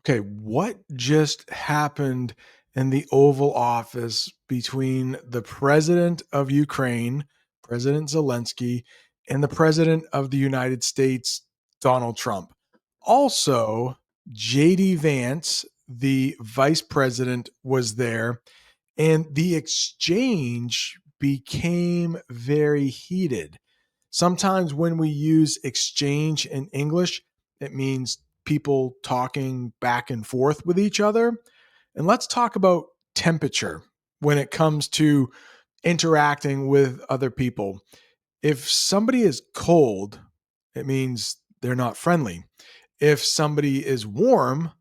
Okay, what just happened in the Oval Office between the president of Ukraine, President Zelensky, and the president of the United States, Donald Trump? Also, JD Vance, the vice president, was there, and the exchange became very heated. Sometimes when we use exchange in English, it means people talking back and forth with each other. And let's talk about temperature when it comes to interacting with other people. If somebody is cold, it means they're not friendly. If somebody is warm,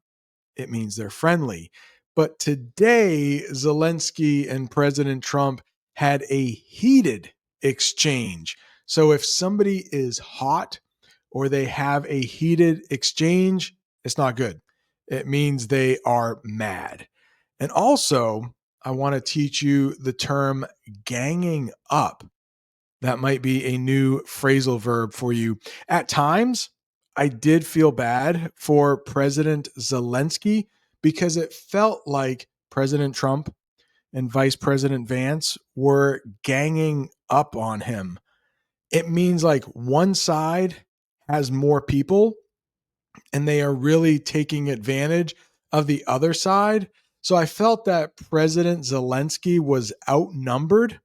it means they're friendly. But today, Zelensky and President Trump had a heated exchange. So if somebody is hot or they have a heated exchange, it's not good. It means they are mad. And also, I want to teach you the term ganging up. That might be a new phrasal verb for you. At times, I did feel bad for President Zelensky because it felt like President Trump and Vice President Vance were ganging up on him. It means like one side has more people and they are really taking advantage of the other side. So I felt that President Zelensky was outnumbered.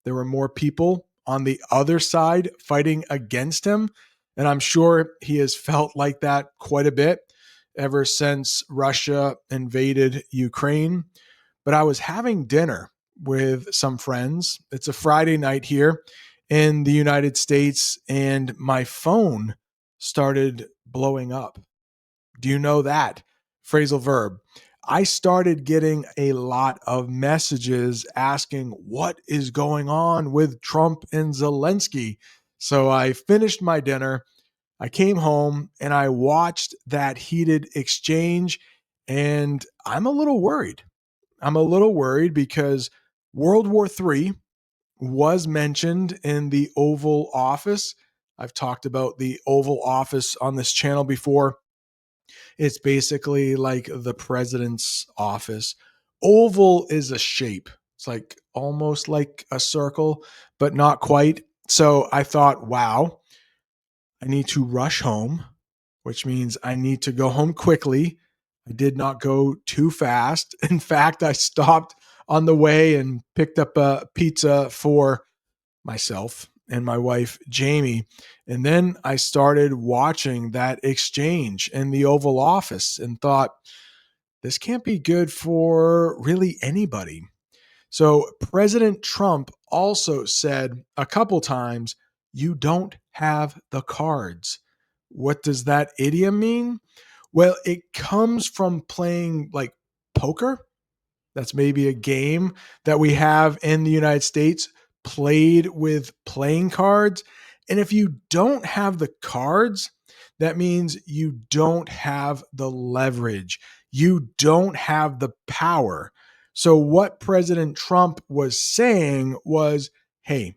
There were more people on the other side fighting against him. And I'm sure he has felt like that quite a bit ever since Russia invaded Ukraine. But I was having dinner with some friends. It's a Friday night here in the United States, and my phone started blowing up. Do you know that phrasal verb? I started getting a lot of messages asking what is going on with Trump and Zelensky. So I finished my dinner. I came home and I watched that heated exchange, and I'm a little worried. I'm a little worried because World War III was mentioned in the Oval Office. I've talked about the Oval Office on this channel before. It's basically like the president's office. Oval is a shape. It's like almost like a circle, but not quite. So I thought, wow, I need to rush home, which means I need to go home quickly. I did not go too fast. In fact, I stopped on the way and picked up a pizza for myself and my wife, Jamie. And then I started watching that exchange in the Oval Office and thought, this can't be good for really anybody. So President Trump also said a couple times, you don't have the cards. What does that idiom mean? Well, it comes from playing like poker. That's maybe a game that we have in the United States played with playing cards. And if you don't have the cards, that means you don't have the leverage. You don't have the power. So, what President Trump was saying was, hey,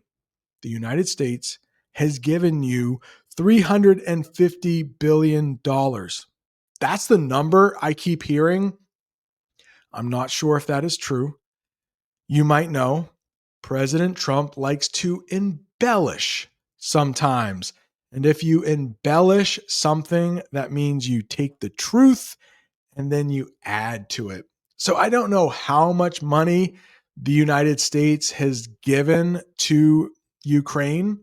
the United States has given you $350 billion. That's the number I keep hearing. I'm not sure if that is true. You might know President Trump likes to embellish sometimes. And if you embellish something, that means you take the truth and then you add to it. So I don't know how much money the United States has given to Ukraine.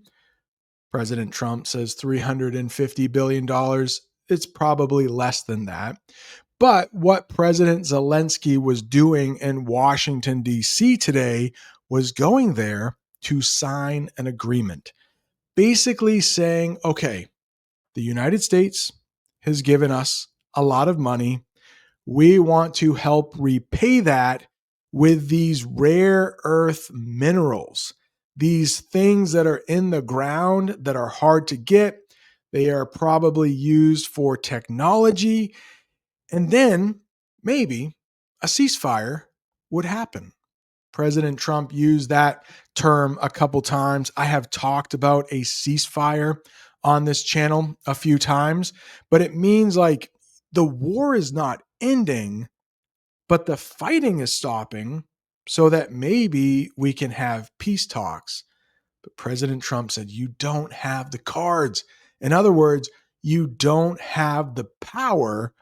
President Trump says $350 billion. It's probably less than that. But what President Zelensky was doing in Washington, D.C. today was going there to sign an agreement, basically saying, okay, the United States has given us a lot of money. We want to help repay that with these rare earth minerals, these things that are in the ground that are hard to get. They are probably used for technology. And then maybe a ceasefire would happen. President Trump used that term a couple times. I have talked about a ceasefire on this channel a few times, but it means like the war is not ending, but the fighting is stopping so that maybe we can have peace talks. But President Trump said, you don't have the cards. In other words, you don't have the power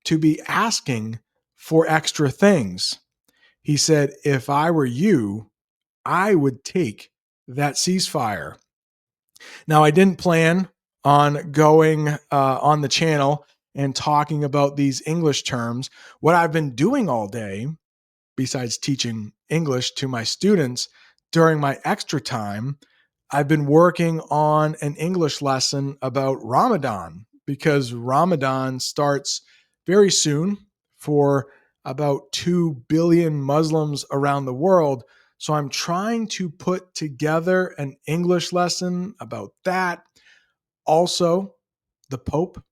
to be asking for extra things. He said, if I were you, I would take that ceasefire. Now, I didn't plan on going on the channel and talking about these English terms. What I've been doing all day, besides teaching English to my students during my extra time, I've been working on an English lesson about Ramadan because Ramadan starts very soon for about 2 billion Muslims around the world. So I'm trying to put together an English lesson about that. Also, the Pope.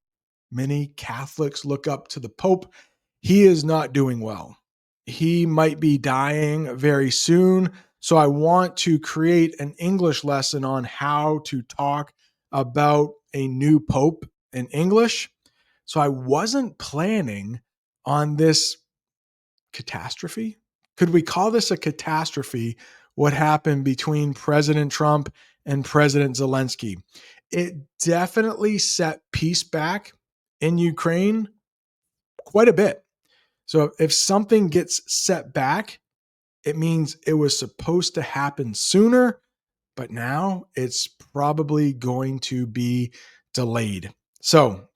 Many Catholics look up to the Pope. He is not doing well. He might be dying very soon. So I want to create an English lesson on how to talk about a new Pope in English. So I wasn't planning on this catastrophe. Could we call this a catastrophe? What happened between President Trump and President Zelensky? It definitely set peace back in Ukraine quite a bit. So if something gets set back, it means it was supposed to happen sooner, but now it's probably going to be delayed. So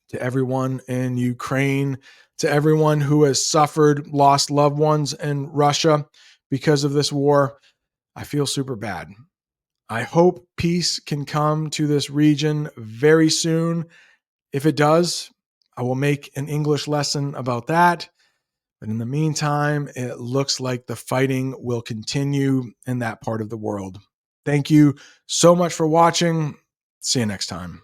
to everyone in Ukraine, to everyone who has suffered, lost loved ones in Russia because of this war, I feel super bad. I hope peace can come to this region very soon. If it does, I will make an English lesson about that. But in the meantime, it looks like the fighting will continue in that part of the world. Thank you so much for watching. See you next time.